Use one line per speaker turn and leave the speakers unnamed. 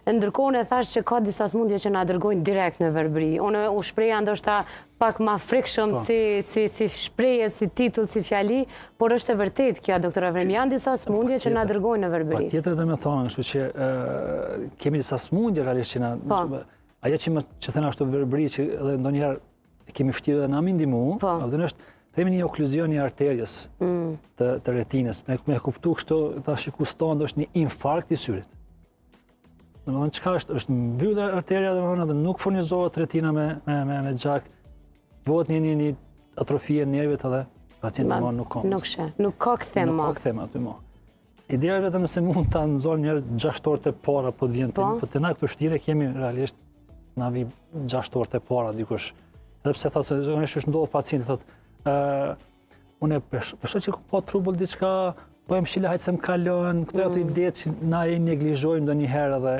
Ndërkohë e thash që ka disa smundje që na dërgojnë direkt në verbëri. Unë u shpreha ndoshta pak ma frikshëm si shprehje, si titull, si fjali, por është e vërtet kjo, doktor Evrem, janë disa smundje që na dërgojnë në verbëri.
Patjetër dhe me thonë, kështu që kemi disa smundje realisht që na... Aja që thëna është të verbëri që edhe ndonjëherë kemi fështirë dhe na mi ndimu, është themi një okluzion një arterjes të retinës, me kuptu kështu ta shikuston është një infarkt i syrit. Dhe më dhënë, qëka është mbyllë arterja dhe nuk furnizohet retina me gjak, bëhet një atrofie nervit edhe pacienti më nuk ka.
Nuk ka këthem ma.
Nuk ka këthem aty ma. Ideja është vetëm se mund të nëzorë njerë 6 orët e para po të vjen të të na këtu shtire kemi realisht na vi 6 orët e para dikush. Edhe pse thotë, është ndodhë pacienti, thotë, unë përshë që po trubull diçka, po e mshile hajtë se më kalon, këto jato ide që na e neglizhojmë ndonjëherë edhe